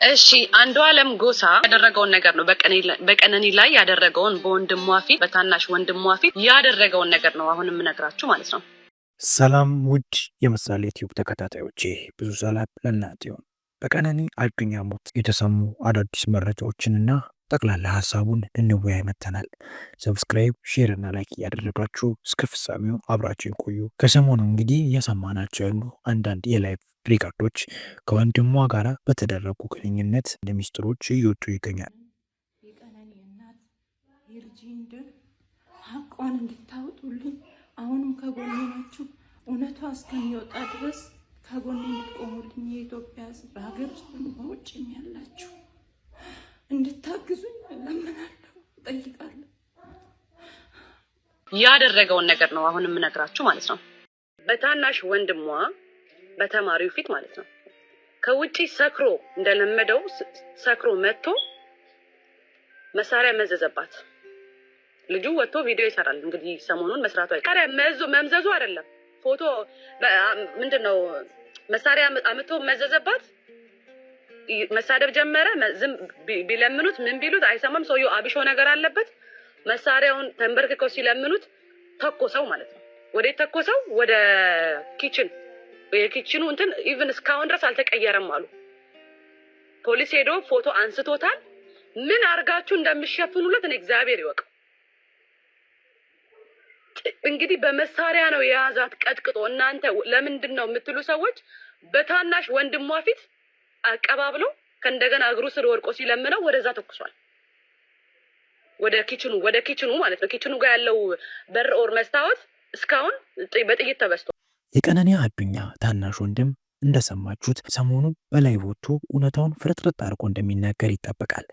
እሺ አንዱዓለም ጎሳ ያደረገውን ነገር ነው በቀነኒ ላይ ያደረገውን በወንድሟ ፊት በታናሽ ወንድሟ ፊት ያደረገውን ነገር ነው አሁን የምነግራችሁ ማለት ነው። ሰላም ውድ የምሳሌ ቲዩብ ተከታታዮቼ፣ ብዙ ሰላም ለእናንተ ይሁን። በቀነኒ አዱኛ ሞት የተሰሙ አዳዲስ መረጃዎችንና ጠቅላላ ሀሳቡን እንወያይ መጥተናል። ሰብስክራይብ፣ ሼር እና ላይክ እያደረጋችሁ እስከ ፍጻሜው አብራችን ቆዩ። ከሰሞኑ እንግዲህ እየሰማናቸው ያሉ አንዳንድ የላይቭ ሪካርዶች ከወንድሟ ጋር በተደረጉ ግንኙነት እንደ ሚስጥሮች እየወጡ ይገኛል። የቀነኒ እናት የልጄን ደም ሀቋን እንድታወጡልኝ አሁንም ከጎኔ ናችሁ። እውነቷ እስከሚወጣ ድረስ ከጎኔ እንድትቆሙልኝ የኢትዮጵያ ሕዝብ በሀገር ውስጥም በውጭም ያላችሁ እንድታግዙኝ እለምናለሁ፣ እጠይቃለሁ። ያደረገውን ነገር ነው አሁን የምነግራችሁ ማለት ነው። በታናሽ ወንድሟ በተማሪው ፊት ማለት ነው። ከውጪ ሰክሮ እንደለመደው ሰክሮ መጥቶ መሳሪያ መዘዘባት። ልጁ ወጥቶ ቪዲዮ ይሰራል። እንግዲህ ሰሞኑን መስራቱ አይቀር መምዘዙ አይደለም ፎቶ ምንድነው መሳሪያ አምጥቶ መዘዘባት። መሳደብ ጀመረ። ዝም ቢለምኑት ምን ቢሉት አይሰማም። ሰውየው አብሾ ነገር አለበት። መሳሪያውን ተንበርክከው ሲለምኑት ተኮሰው ማለት ነው። ወደ ተኮሰው ወደ ኪችን። የኪችኑ እንትን ኢቭን እስካሁን ድረስ አልተቀየረም አሉ። ፖሊስ ሄዶ ፎቶ አንስቶታል። ምን አርጋችሁ እንደምትሸፍኑለት እኔ እግዚአብሔር ይወቅ። እንግዲህ በመሳሪያ ነው የያዛት ቀጥቅጦ። እናንተ ለምንድን ነው የምትሉ ሰዎች በታናሽ ወንድሟ ፊት አቀባብሎ ከእንደገና እግሩ ስር ወርቆ ሲለምነው ወደዛ ተኩሷል። ወደ ኪችኑ ማለት ነው። ኪችኑ ጋር ያለው በር ኦር መስታወት እስካሁን በጥይት ተበስቶ። የቀነኒ አዱኛ ታናሽ ወንድም እንደሰማችሁት ሰሞኑን በላይ ወጥቶ እውነታውን ፍርጥርጥ አድርጎ እንደሚናገር ይጠበቃል።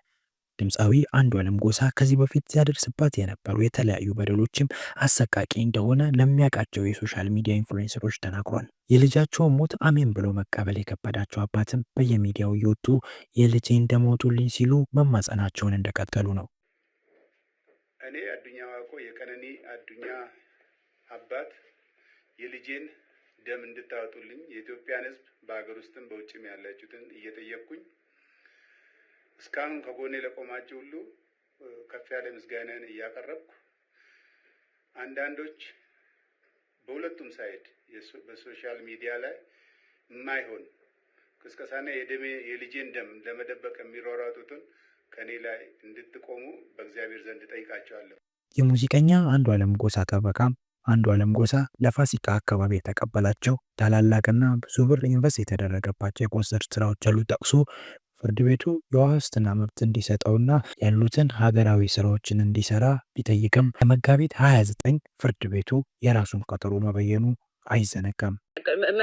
ድምፃዊ አንዱዓለም ጎሳ ከዚህ በፊት ሲያደርስባት የነበሩ የተለያዩ በደሎችም አሰቃቂ እንደሆነ ለሚያውቃቸው የሶሻል ሚዲያ ኢንፍሉዌንሰሮች ተናግሯል። የልጃቸውን ሞት አሜን ብለው መቀበል የከበዳቸው አባትም በየሚዲያው እየወጡ የልጄ እንደሞቱልኝ ሲሉ መማጸናቸውን እንደቀጠሉ ነው። እኔ አዱኛ ዋቆ የቀነኒ አዱኛ አባት የልጄን ደም እንድታወጡልኝ የኢትዮጵያን ሕዝብ በሀገር ውስጥም በውጭም ያላችሁትን እየጠየቅኩኝ እስካሁን ከጎኔ ለቆማችሁ ሁሉ ከፍ ያለ ምስጋናን እያቀረብኩ አንዳንዶች በሁለቱም ሳይድ በሶሻል ሚዲያ ላይ የማይሆን ቅስቀሳና የልጄን ደም ለመደበቅ የሚሯሯጡትን ከኔ ላይ እንድትቆሙ በእግዚአብሔር ዘንድ ጠይቃቸዋለሁ። የሙዚቀኛ አንዱዓለም ጎሳ ጠበቃም አንዱዓለም ጎሳ ለፋሲካ አካባቢ የተቀበላቸው ታላላቅና ብዙ ብር ኢንቨስት የተደረገባቸው የኮንሰርት ስራዎች አሉ ጠቅሶ ፍርድ ቤቱ የዋስትና መብት እንዲሰጠውና ያሉትን ሀገራዊ ስራዎችን እንዲሰራ ቢጠይቅም ለመጋቢት 29 ፍርድ ቤቱ የራሱን ቀጠሮ መበየኑ አይዘነጋም።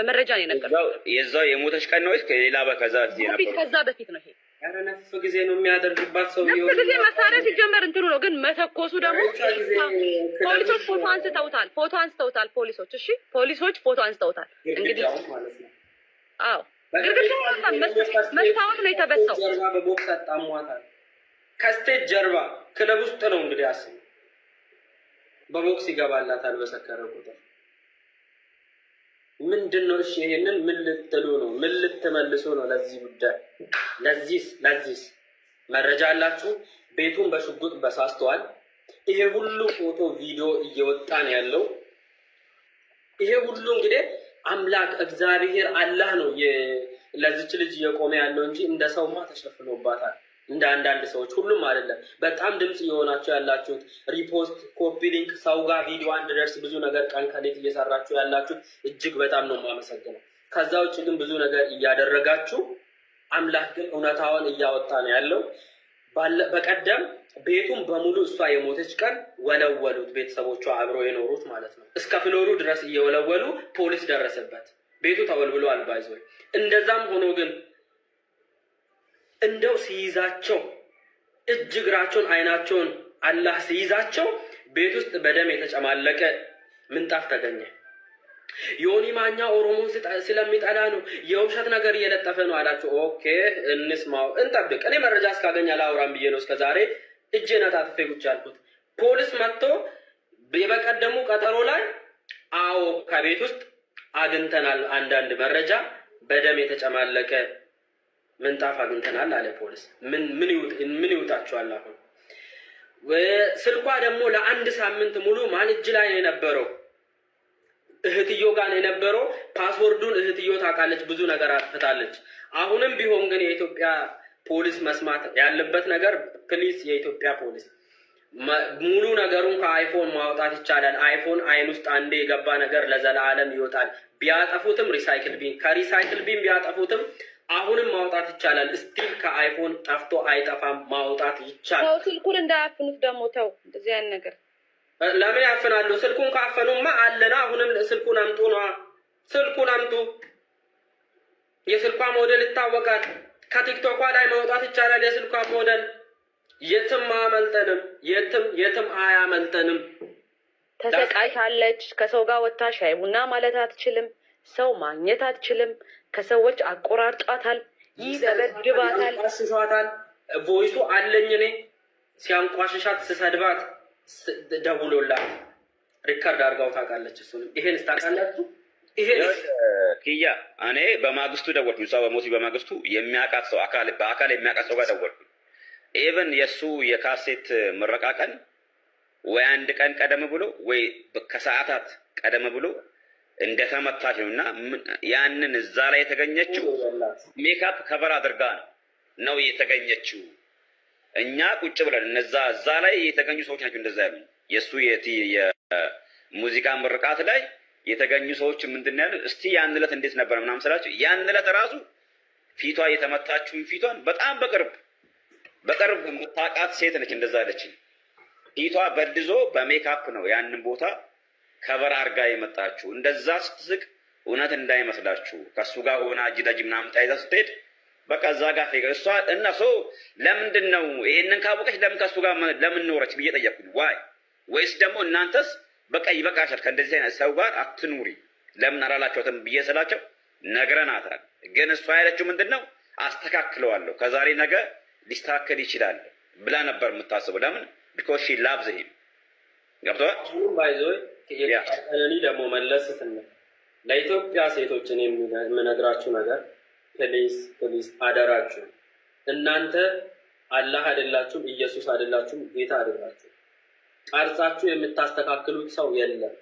መረጃ ነው የነገረው። የዛው የሞተች ቀን ነው ከሌላ ከዛ በፊት ነው ይሄ። ኧረ ነፍ ጊዜ ነው የሚያደርግባት ሰው ነፍ ጊዜ መሳሪያ ሲጀመር እንትኑ ነው። ግን መተኮሱ ደግሞ ፖሊሶች ፎቶ አንስተውታል። ፖሊሶች እሺ፣ ፖሊሶች ፎቶ አንስተውታል። እንግዲህ አዎ መስታወት ነው የተበሳው። ጀርባ በቦክስ አጣሟታል። ከስቴጅ ጀርባ ክለብ ውስጥ ነው እንግዲህ አስቡ። በቦክስ ይገባላታል በሰከረ ቁጥር። ምንድነው? እሺ ይሄንን ምን ልትሉ ነው? ምን ልትመልሱ ነው? ለዚህ ጉዳይ ለዚህ መረጃ አላችሁ? ቤቱን በሽጉጥ በሳስተዋል። ይሄ ሁሉ ፎቶ ቪዲዮ እየወጣ ነው ያለው። ይሄ ሁሉ እንግዲህ አምላክ እግዚአብሔር አላህ ነው ለዚች ልጅ እየቆመ ያለው እንጂ እንደ ሰውማ ተሸፍኖባታል። እንደ አንዳንድ ሰዎች ሁሉም አይደለም። በጣም ድምጽ እየሆናችሁ ያላችሁት ሪፖስት፣ ኮፒ ሊንክ፣ ሰው ጋር ቪዲዮ እንዲደርስ ብዙ ነገር ቀን ከሌት እየሰራችሁ ያላችሁት እጅግ በጣም ነው የማመሰግነው። ከዛ ውጭ ግን ብዙ ነገር እያደረጋችሁ አምላክ ግን እውነታውን እያወጣ ነው ያለው። በቀደም ቤቱን በሙሉ እሷ የሞተች ቀን ወለወሉት፣ ቤተሰቦቿ አብረው የኖሩት ማለት ነው። እስከ ፍሎሩ ድረስ እየወለወሉ ፖሊስ ደረሰበት። ቤቱ ተወልብሎ አልባይዘው። እንደዛም ሆኖ ግን እንደው ሲይዛቸው እጅ እግራቸውን አይናቸውን አላህ ሲይዛቸው ቤት ውስጥ በደም የተጨማለቀ ምንጣፍ ተገኘ። ዮኒ ማኛ ኦሮሞን ስለሚጠላ ነው የውሸት ነገር እየለጠፈ ነው አላቸው። ኦኬ እንስማው፣ እንጠብቅ። እኔ መረጃ እስካገኝ አላወራም ብዬ ነው እስከዛሬ እጄን አጣጥፌ ቁጭ ያልኩት። ፖሊስ መጥቶ በቀደሙ ቀጠሮ ላይ አዎ ከቤት ውስጥ አግኝተናል አንዳንድ መረጃ በደም የተጨማለቀ ምንጣፍ አግኝተናል አለ ፖሊስ። ምን ይውጣቸዋል አሁን? ስልኳ ደግሞ ለአንድ ሳምንት ሙሉ ማን እጅ ላይ ነው የነበረው? እህትዮ ጋር ነው የነበረው። ፓስወርዱን እህትዮ ታውቃለች፣ ብዙ ነገር አጥፍታለች። አሁንም ቢሆን ግን የኢትዮጵያ ፖሊስ መስማት ያለበት ነገር ፕሊስ፣ የኢትዮጵያ ፖሊስ ሙሉ ነገሩን ከአይፎን ማውጣት ይቻላል። አይፎን አይን ውስጥ አንዴ የገባ ነገር ለዘላለም ይወጣል። ቢያጠፉትም ሪሳይክል ቢን ከሪሳይክል ቢን ቢያጠፉትም አሁንም ማውጣት ይቻላል። ስቲል ከአይፎን ጠፍቶ አይጠፋም፣ ማውጣት ይቻላል። ተው ስልኩን እንዳያፍኑት ደግሞ ተው። እንደዚህ አይነት ነገር ለምን ያፍናሉ? ስልኩን ካፈኑማ አለና አሁንም ስልኩን አምጡ ነዋ። ስልኩን አምጡ። የስልኳ ሞዴል ይታወቃል። ከቲክቶኳ ላይ ማውጣት ይቻላል። የስልኳ ሞዴል የትም አያመልጠንም፣ የትም አያመልጠንም። ተሰቃይታለች። ከሰው ጋር ወጥታ ሻይ ቡና ማለት አትችልም። ሰው ማግኘት አትችልም። ከሰዎች አቆራርጧታል፣ ይደበድባታል፣ ያንቋሽሿታል። ቮይሱ አለኝ እኔ ሲያንቋሽሻት ስሰድባት ደውሎላት ሪከርድ አድርጋው ታውቃለች። እሱንም ይሄን ስታውቃላችሁ። ይሄን ኪያ እኔ በማግስቱ ደወልኩኝ። እሷ በሞቲ በማግስቱ የሚያውቃት ሰው በአካል የሚያውቃት ሰው ጋር ደወልኩኝ። ኢቨን የእሱ የካሴት ምረቃ ቀን ወይ አንድ ቀን ቀደም ብሎ ወይ ከሰዓታት ቀደም ብሎ እንደተመታች ነው። እና ያንን እዛ ላይ የተገኘችው ሜካፕ ከቨር አድርጋ ነው የተገኘችው። እኛ ቁጭ ብለን እዛ ላይ የተገኙ ሰዎች ናቸው እንደዛ ያሉ። የእሱ የሙዚቃ ምርቃት ላይ የተገኙ ሰዎች ምንድን ነው ያሉት? እስቲ ያን ዕለት እንዴት ነበር ምናምን ስላቸው ያን ዕለት ራሱ ፊቷ የተመታችውን ፊቷን በጣም በቅርብ የምታውቃት ሴት ነች እንደዛ አለች። ፊቷ በድዞ በሜካፕ ነው ያንን ቦታ ከበር አርጋ የመጣችሁ። እንደዛ ስትስቅ እውነት እንዳይመስላችሁ ከሱ ጋር ሆና እጅ ለእጅ ምናምን ታይዛ ስትሄድ በቃ እዛ ጋር እሷ እና ሰው ለምንድን ነው ይሄንን ካወቀች ለምን ከሱ ጋር ለምን ኖረች ብዬ ጠየቅኩኝ። ወይስ ደግሞ እናንተስ በቃ ይበቃሻል ከእንደዚህ አይነት ሰው ጋር አትኑሪ ለምን አላላቸውትም ብዬ ስላቸው ነግረናታል። ግን እሷ ያለችው ምንድን ነው አስተካክለዋለሁ ከዛሬ ነገ ሊስተካከል ይችላል ብላ ነበር የምታስበው። ለምን ቢኮዝ ሺ ላቭዝ ሂም ገብቶሃል። ባይዞ እኔ ደግሞ መለስ ስትል ለኢትዮጵያ ሴቶች እኔ የምነግራችሁ ነገር ፕሊዝ አደራችሁ፣ እናንተ አላህ አይደላችሁም፣ ኢየሱስ አይደላችሁም፣ ጌታ አይደላችሁም። ቀርጻችሁ የምታስተካክሉት ሰው የለም።